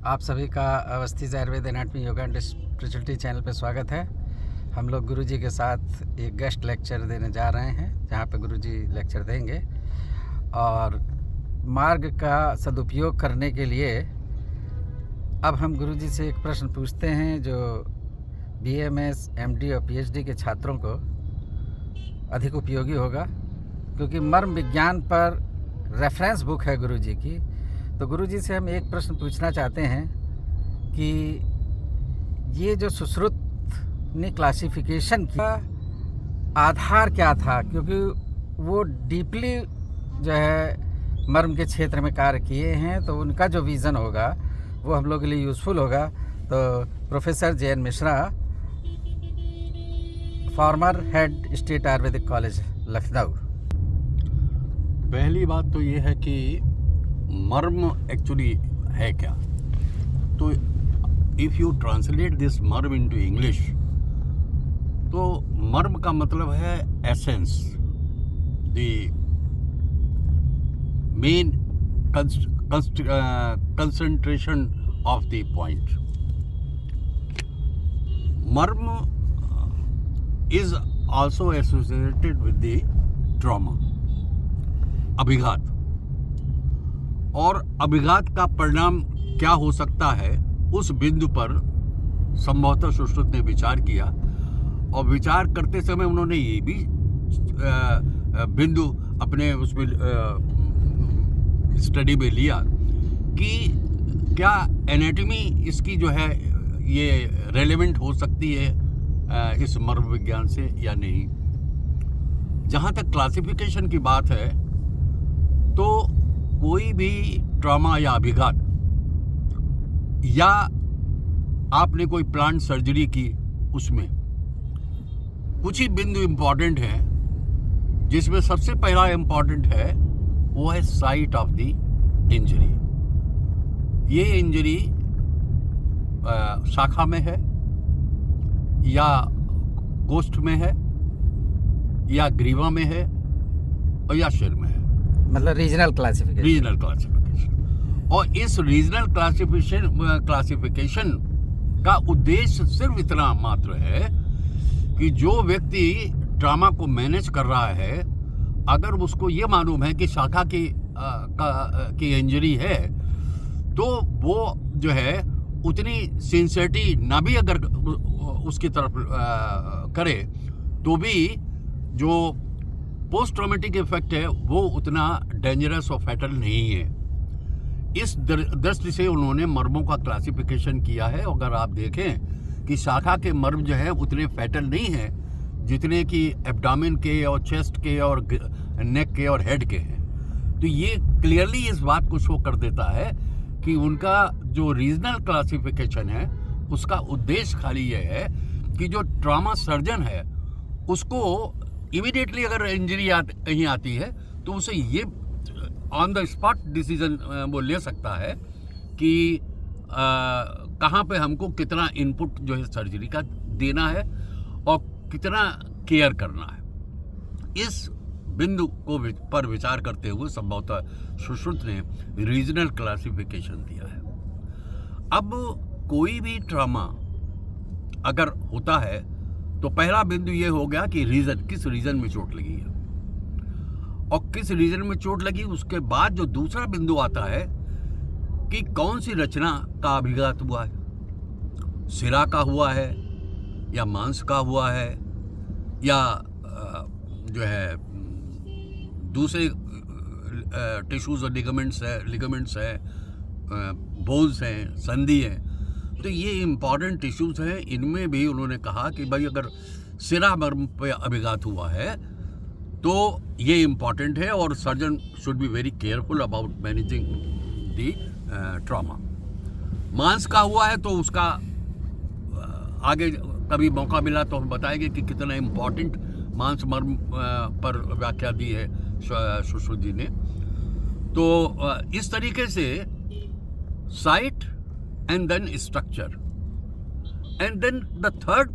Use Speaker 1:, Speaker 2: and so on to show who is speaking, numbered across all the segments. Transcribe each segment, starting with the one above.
Speaker 1: आप सभी का Awasthi Ayurveda anatomy yoga and spirituality channel पे स्वागत है। हम लोग गुरुजी के साथ एक गेस्ट लेक्चर देने जा रहे हैं, जहाँ पे गुरुजी लेक्चर देंगे और मार्ग का सदुपयोग करने के लिए अब हम गुरुजी से एक प्रश्न पूछते हैं जो BMS, MD और PhD के छात्रों को अधिक उपयोगी होगा, क्योंकि मर्म विज्ञान पर रेफरेंस बुक है गुरुजी की। तो गुरुजी से हम एक प्रश्न पूछना चाहते हैं कि ये जो सुश्रुत ने क्लासिफिकेशन किया आधार क्या था, क्योंकि वो डीपली जो है मर्म के क्षेत्र में कार्य किए हैं, तो उनका जो विज़न होगा वो हम लोग के लिए यूज़फुल होगा। तो professor JN Mishra, farmer head state Ayurvedic college Lucknow.
Speaker 2: पहली बात तो ये है कि मर्म एक्चुअली है क्या। तो इफ़ यू ट्रांसलेट दिस मर्म इनटू इंग्लिश, तो मर्म का मतलब है essence, the main concentration of the point. मर्म is also associated with the trauma, अभिघात। और अभिघात का परिणाम क्या हो सकता है, उस बिंदु पर संभवतः सुश्रुत ने विचार किया। और विचार करते समय उन्होंने ये भी बिंदु अपने उसमें स्टडी में लिया कि क्या एनाटॉमी इसकी जो है ये रेलेवेंट हो सकती है इस मर्म विज्ञान से या नहीं। जहाँ तक क्लासिफिकेशन की बात है, तो कोई भी ट्रॉमा या अभिघात, या आपने कोई प्लांट सर्जरी की, उसमें कुछ ही बिंदु इम्पॉर्टेंट हैं, जिसमें सबसे पहला इम्पॉर्टेंट है वो है साइट ऑफ द इंजरी। ये इंजरी शाखा में है या कोष्ठ में है या ग्रीवा में है और या सिर में है,
Speaker 1: मतलब रीजनल क्लासिफिकेशन।
Speaker 2: और इस रीजनल क्लासिफिकेशन का उद्देश्य सिर्फ इतना मात्र है कि जो व्यक्ति ट्रॉमा को मैनेज कर रहा है, अगर उसको ये मालूम है कि शाखा की इंजरी है, तो वो जो है उतनी सिंसियरिटी ना भी अगर उसकी तरफ करे, तो भी जो पोस्ट ट्रॉमेटिक इफेक्ट है वो उतना डेंजरस और फैटल नहीं है। इस दृष्टि से उन्होंने मर्मों का क्लासिफिकेशन किया है। अगर आप देखें कि शाखा के मर्म जो है उतने फैटल नहीं है जितने कि एब्डोमेन के और चेस्ट के और नेक के और हेड के हैं। तो ये क्लियरली इस बात को शो कर देता है कि उनका जो रीजनल क्लासिफिकेशन है, उसका उद्देश्य खाली ये है कि जो ट्रॉमा सर्जन है उसको इमीडिएटली अगर इंजरी कहीं आती है, तो उसे ये ऑन द स्पॉट डिसीजन वो ले सकता है कि कहाँ पे हमको कितना इनपुट जो है सर्जरी का देना है और कितना केयर करना है। इस बिंदु को पर विचार करते हुए संभवतः सुश्रुत ने रीजनल क्लासिफिकेशन दिया है। अब कोई भी ट्रॉमा अगर होता है, तो पहला बिंदु ये हो गया कि रीजन, किस रीजन में चोट लगी है और किस रीजन में चोट लगी। उसके बाद जो दूसरा बिंदु आता है कि कौन सी रचना का अभिघात हुआ है, सिरा का हुआ है या मांस का हुआ है या जो है दूसरे टिश्यूज और लिगामेंट्स है, बोन्स हैं, संधि है। तो ये इम्पॉर्टेंट टिश्यूज हैं। इनमें भी उन्होंने कहा कि भाई अगर सिरा मर्म पे अभिघात हुआ है तो ये इम्पॉर्टेंट है और surgeon should be very careful about managing the trauma. मांस का हुआ है तो उसका आगे कभी मौका मिला तो हम बताएंगे कि कितना इम्पॉर्टेंट मांस मर्म पर व्याख्या दी है सुश्रुत जी ने। तो इस तरीके से site and then structure, and then the third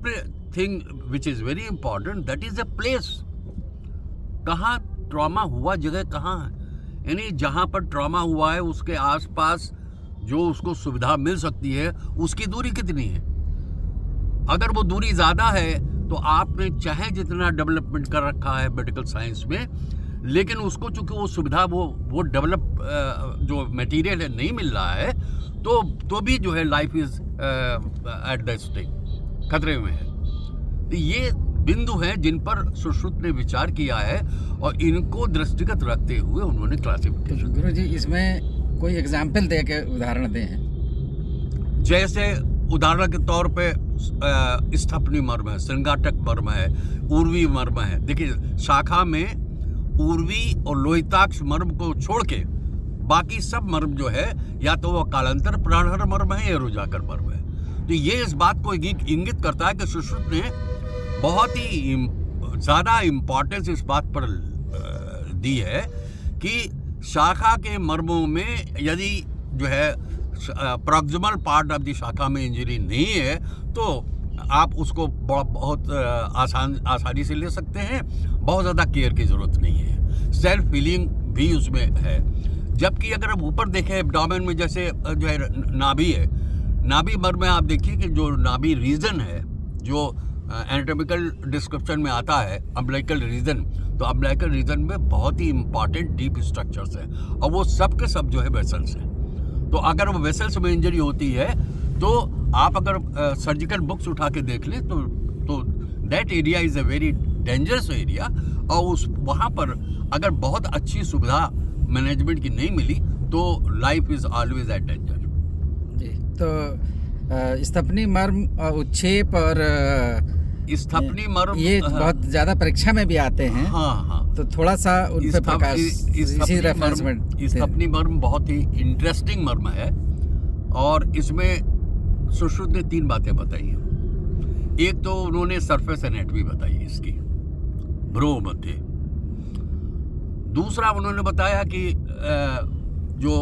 Speaker 2: thing which is very important, that is a place। कहाँ ट्रॉमा हुआ, जगह कहाँ है, यानी जहाँ पर ट्रॉमा हुआ है उसके आसपास जो उसको सुविधा मिल सकती है उसकी दूरी कितनी है। अगर वो दूरी ज़्यादा है तो आपने चाहे जितना डेवलपमेंट कर रखा है मेडिकल साइंस में, लेकिन उसको चूंकि वो सुविधा वो डेवलप जो मटेरियल है नहीं मिल रहा है, तो भी जो है life is at the stake, खतरे में है। तो ये बिंदु हैं जिन पर सुश्रुत ने विचार किया है और इनको दृष्टिगत रखते हुए उन्होंने क्लासिफिकेशन।
Speaker 1: गुरु जी, इसमें कोई एग्जाम्पल दे के उदाहरण दें।
Speaker 2: जैसे उदाहरण के तौर पे स्थपनी मर्म है, श्रृंगाटक मर्म है, उर्वी मर्म है। देखिए, शाखा में उर्वी और लोहिताक्ष मर्म को छोड़ के बाकी सब मर्म जो है या तो वो कालांतर प्राणहर मर्म है या रुजाकर मर्म है। तो ये इस बात को इंगित करता है कि सुश्रुत ने बहुत ही ज़्यादा इम्पोर्टेंस इस बात पर दी है कि शाखा के मर्मों में यदि जो है प्रॉक्सिमल पार्ट ऑफ द शाखा में इंजरी नहीं है तो आप उसको बहुत आसानी से ले सकते हैं, बहुत ज़्यादा केयर की ज़रूरत नहीं है, सेल्फ हीलिंग भी उसमें है। जबकि अगर आप ऊपर देखें एब्डोमेन में, जैसे जो है नाभि है, नाभि मर्म में आप देखिए कि जो नाभि रीजन है, जो एनाटॉमिकल डिस्क्रिप्शन में आता है अम्बिलिकल रीजन, तो अम्बिलिकल रीजन में बहुत ही इंपॉर्टेंट डीप स्ट्रक्चर्स हैं और वो सब के सब जो है वेसल्स हैं। तो अगर वो वेसल्स में इंजरी होती है तो आप अगर सर्जिकल बुक्स उठा के देख लें तो that area is a very dangerous area, और वहाँ पर अगर बहुत अच्छी सुविधा मैनेजमेंट की नहीं मिली तो life is always at danger.
Speaker 1: जी, तो स्थपनी मर्म, उच्छेप और
Speaker 2: स्थपनी मर्म
Speaker 1: ये बहुत ज़्यादा परीक्षा में भी आते हैं।
Speaker 2: हाँ,
Speaker 1: तो थोड़ा सा उन पे प्रकाश, इसी रेफरेंस में।
Speaker 2: स्थपनी मर्म बहुत ही इंटरेस्टिंग मर्म है और इसमें सुश्रुत ने 3 बातें बताई हैं। एक तो उन्होंने सरफेस एनाटॉमी बताई इसकी, भ्रू मध्य। दूसरा उन्होंने बताया कि जो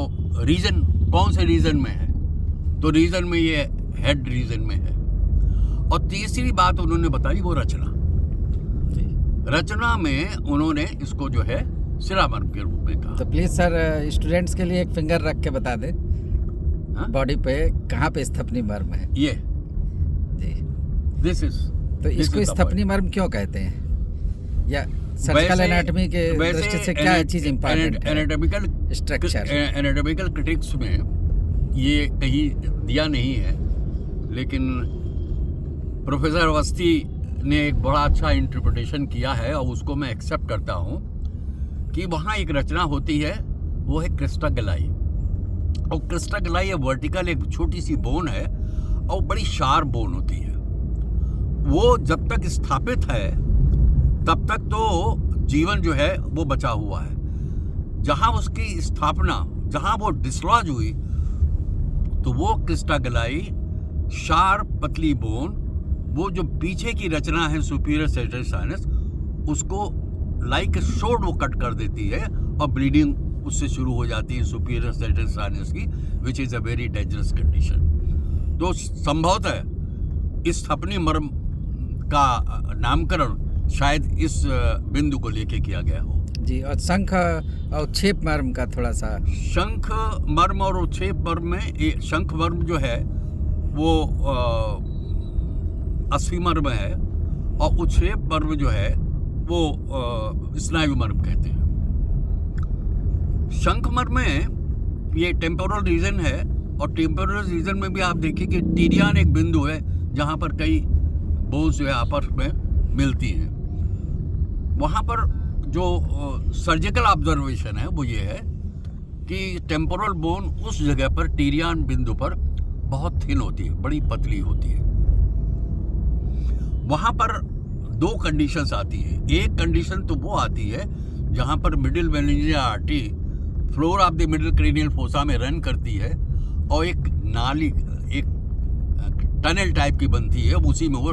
Speaker 2: रीजन कौन से रीजन में है, तो रीजन में ये हेड रीजन में है। और तीसरी बात उन्होंने बताई वो रचना में उन्होंने इसको जो है सिरा मर्म के रूप में कहा।
Speaker 1: तो प्लीज सर, स्टूडेंट्स के लिए एक फिंगर रख के बता दे बॉडी पे कहाँ पे स्थपनी मर्म है।
Speaker 2: ये
Speaker 1: जी,
Speaker 2: दिस इज,
Speaker 1: तो इसको स्थपनी मर्म क्यों कहते हैं, या सर्जिकल एनाटॉमी के दृष्टि से क्या चीज इंपॉर्टेंट है?
Speaker 2: एनाटॉमिकल
Speaker 1: स्ट्रक्चर,
Speaker 2: एनाटॉमिकल क्रिटिक्स में ये कहीं दिया नहीं है, लेकिन प्रोफेसर अवस्थी ने एक बड़ा अच्छा इंटरप्रिटेशन किया है और उसको मैं एक्सेप्ट करता हूँ कि वहाँ एक रचना होती है, वो है क्रिस्टा गलाई। और क्रिस्टा गलाई वर्टिकल एक छोटी सी बोन है और बड़ी शार्प बोन होती है। वो जब तक स्थापित है तब तक तो जीवन जो है वो बचा हुआ है। जहाँ उसकी स्थापना, जहाँ वो डिसलॉज हुई, तो वो क्रिस्टा गलाई शार्प पतली बोन, वो जो पीछे की रचना है सुपीरियर सैजिटल साइनस, उसको लाइक शॉर्ट वो कट कर देती है और ब्लीडिंग उससे शुरू हो जाती है सुपीरियर सैजिटल साइनस की, which is a very dangerous condition. तो संभवतः इस स्थपनी मर्म का नामकरण शायद इस बिंदु को लेके किया गया हो।
Speaker 1: जी, और शंख और उच्छेप मर्म का थोड़ा सा।
Speaker 2: शंख मर्म और उच्छेप मर्म में, शंख मर्म जो है वो अस्फी मर्म है और उच्छेप मर्म जो है वो स्नायु मर्म कहते हैं। शंख मर्म में ये टेम्पोरल रीजन है और टेम्पोरल रीजन में भी आप देखिए कि टीरियन एक बिंदु है जहाँ पर कई बोन्स जो है आपस में मिलती हैं। वहाँ पर जो सर्जिकल ऑब्जर्वेशन है वो ये है कि टेम्पोरल बोन उस जगह पर टीरियन बिंदु पर बहुत थिन होती है, बड़ी पतली होती है। वहाँ पर 2 कंडीशंस आती है। एक कंडीशन तो वो आती है जहाँ पर middle meningeal artery floor of the middle cranial fossa में रन करती है और एक नाली, एक टनल टाइप की बनती है, उसी में वो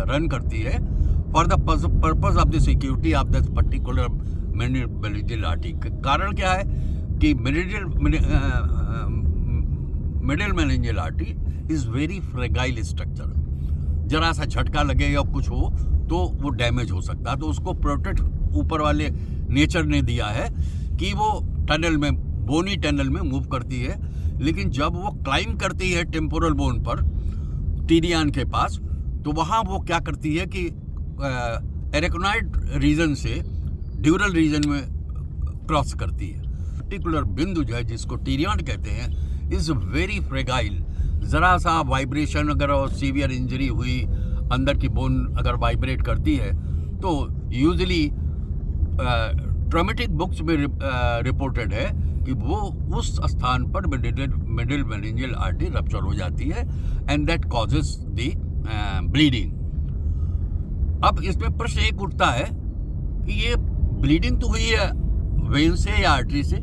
Speaker 2: रन करती है for the purpose of the security of the particular meningeal artery. कारण क्या है कि middle meningeal artery is very fragile structure. जरा सा झटका लगे या कुछ हो तो वो डैमेज हो सकता है। तो उसको प्रोटेक्ट ऊपर वाले नेचर ने दिया है कि वो टनल में बोनी टनल में मूव करती है। लेकिन जब वो क्लाइंब करती है टेम्पोरल बोन पर टीरियन के पास, तो वहाँ वो क्या करती है कि एरेक्नॉइड रीजन से ड्यूरल रीजन में क्रॉस करती है। पर्टिकुलर बिंदु जो है जिसको टीरियन कहते हैं इज वेरी फ्रेगाइल। ज़रा सा वाइब्रेशन अगर और सीवियर इंजरी हुई, अंदर की बोन अगर वाइब्रेट करती है, तो यूजुअली ट्रॉमेटिक बुक्स में रिपोर्टेड है कि वो उस स्थान पर मिडिल मेनिंजियल आर्टरी रप्चर हो जाती है and that causes the bleeding. अब इसमें प्रश्न एक उठता है कि ये ब्लीडिंग तो हुई है वेन से या आर्टरी से,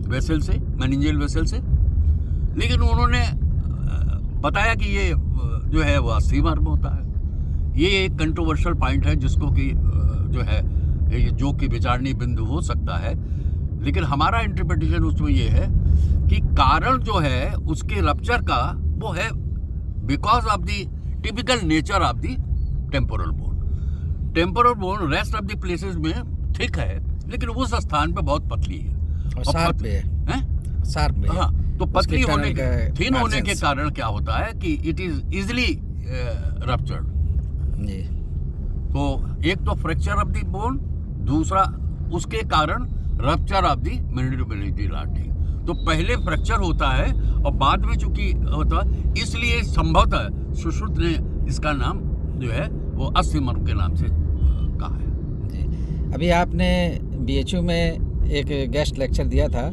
Speaker 2: वेसल से, मेनिंजियल वेसल से, लेकिन उन्होंने बताया कि ये जो है वो अस्थि मर्म होता है। ये एक कंट्रोवर्शियल पॉइंट है जिसको कि जो है जो कि विचारणीय बिंदु हो सकता है, लेकिन हमारा इंटरप्रिटेशन उसमें ये है कि कारण जो है उसके रप्चर का वो है because of the typical nature of the temporal bone. Temporal bone rest of the places में थिक है, लेकिन उस स्थान पे बहुत पतली है
Speaker 1: और शार्प है, शार्प में।
Speaker 2: हाँ, तो पतली होने के, थिन होने के कारण क्या होता है कि इट इज इजिली रप्चर्ड। तो एक तो फ्रैक्चर ऑफ द बोन, दूसरा उसके कारण rupture of the meningeal artery. तो पहले फ्रैक्चर होता है और बाद में चूंकि होता है, इसलिए संभवतः सुश्रुत ने इसका नाम जो है वो अस्थि मर्म के नाम से कहा है।
Speaker 1: अभी आपने BHU में एक गेस्ट लेक्चर दिया था,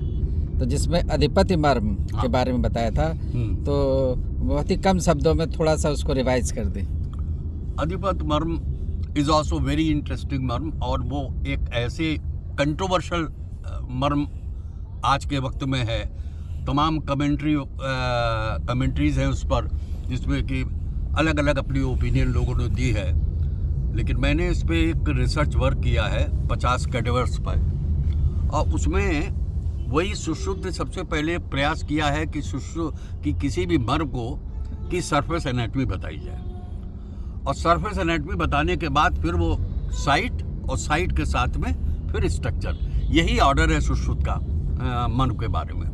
Speaker 1: तो जिसमें अधिपति मर्म के बारे में बताया था, तो बहुत ही कम शब्दों में थोड़ा सा उसको रिवाइज कर दें।
Speaker 2: अधिपति मर्म इज ऑल्सो वेरी इंटरेस्टिंग मर्म, और वो एक ऐसे कंट्रोवर्शियल मर्म आज के वक्त में है। तमाम कमेंट्रीज हैं उस पर, जिसमें कि अलग अलग अपनी ओपिनियन लोगों ने दी है, लेकिन मैंने इस पे एक रिसर्च वर्क किया है 50 कैडेवर्स पर, और उसमें वही सुश्रुत ने सबसे पहले प्रयास किया है कि कि किसी भी मर्म को की सरफेस एनाटॉमी बताई जाए, और सरफेस एनाटॉमी बताने के बाद फिर वो साइट, और साइट के साथ में फिर स्ट्रक्चर। यही ऑर्डर है सुश्रुत का मर्म के बारे में।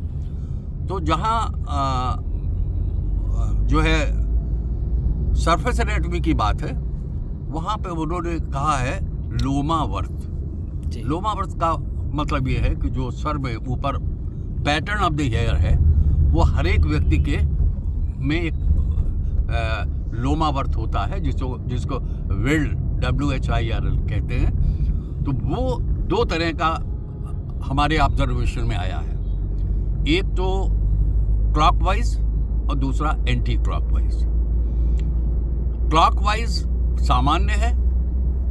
Speaker 2: तो जहाँ जो है सरफेस एनाटॉमी की बात है, वहाँ पे उन्होंने कहा है लोमावर्त। लोमावर्त का मतलब ये है कि जो सर में ऊपर पैटर्न ऑफ द हेयर है, वो हर एक व्यक्ति के में एक लोमावर्त होता है, जिसको विल WHIRL कहते हैं। तो वो दो तरह का हमारे ऑब्जर्वेशन में आया है, एक तो क्लॉकवाइज और दूसरा एंटी क्लॉकवाइज। क्लॉकवाइज सामान्य है,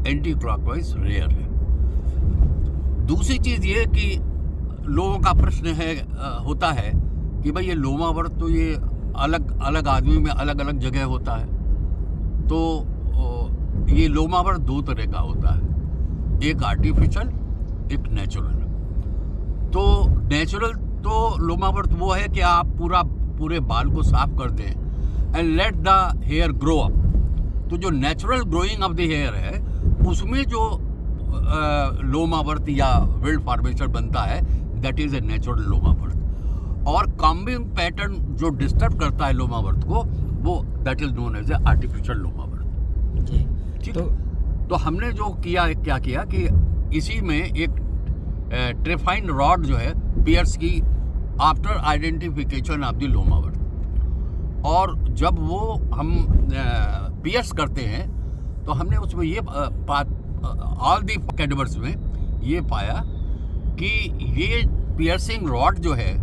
Speaker 2: एंटी क्लॉकवाइज रेयर है। दूसरी चीज ये कि लोगों का प्रश्न है होता है कि भाई ये लोमावर्त तो ये अलग अलग आदमी में अलग अलग जगह होता है, तो ये लोमावर्त दो तरह का होता है, एक आर्टिफिशियल, एक नेचुरल। तो नेचुरल तो लोमावर्त वो है कि आप पूरे बाल को साफ कर दें and let the hair grow up. तो जो natural growing of the hair है, उसमें जो लोमावर्त या विल्ड फॉर्मेशन बनता है, दैट इज ए नेचुरल लोमावर्त। और कॉम्बिंग पैटर्न जो डिस्टर्ब करता है लोमावर्त को, वो that is known as a artificial लोमावर्त। ठीक। तो हमने जो क्या किया कि इसी में एक ट्रेफाइन रॉड जो है पियर्स की आफ्टर आइडेंटिफिकेशन ऑफ द लोमावर्त, और जब वो हम पियर्स करते हैं तो हमने उसमें ये ऑल दी कैडेवर्स में ये पाया कि ये पियर्सिंग रॉड जो है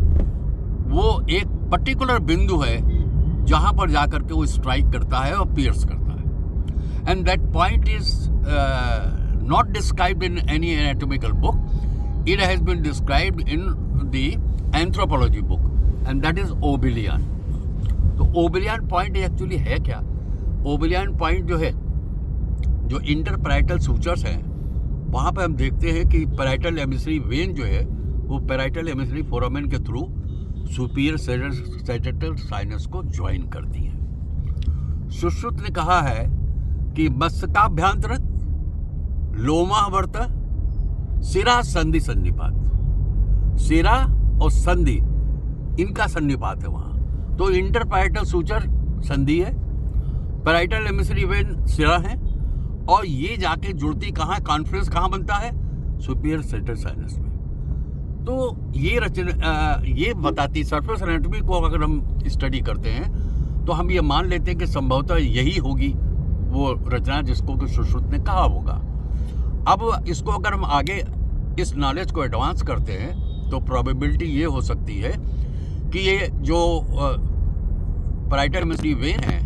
Speaker 2: वो एक पर्टिकुलर बिंदु है जहाँ पर जाकर के वो स्ट्राइक करता है और पियर्स करता है, and that point is not described in any anatomical book, it has been described in the anthropology book, and that is obelion. तो ओबिलियन पॉइंट एक्चुअली है क्या? ओबिलियन पॉइंट जो है, जो इंटरपैराइटल सूचर्स हैं, वहाँ पे हम देखते हैं कि पैराइटल एमिसरी वेन जो है वो पैराइटल एमिसरी फोरामेन के थ्रू सुपीरियर सैजिटल साइनस को ज्वाइन करती है। सुश्रुत ने कहा है कि मस्तकाभ्यंतरत लोमावर्त सिरा संधि सन्निपात, सिरा और संधि, इनका सन्निपात है वहाँ। तो इंटरपैराइटल सूचर संधि है, पैराइटल एमिसरी वेन सिरा है, और ये जाके जुड़ती कहाँ है, कॉन्फ्रेंस कहाँ बनता है, सुपीरियर सेंट्रल साइनस में। तो ये रचना ये बताती, सरफेस एनाटॉमी को अगर हम स्टडी करते हैं तो हम ये मान लेते हैं कि संभवतः यही होगी वो रचना जिसको कि सुश्रुत ने कहा होगा। अब इसको अगर हम आगे इस नॉलेज को एडवांस करते हैं तो प्रोबेबिलिटी ये हो सकती है कि ये जो पैराइटल एमिसरी वेन है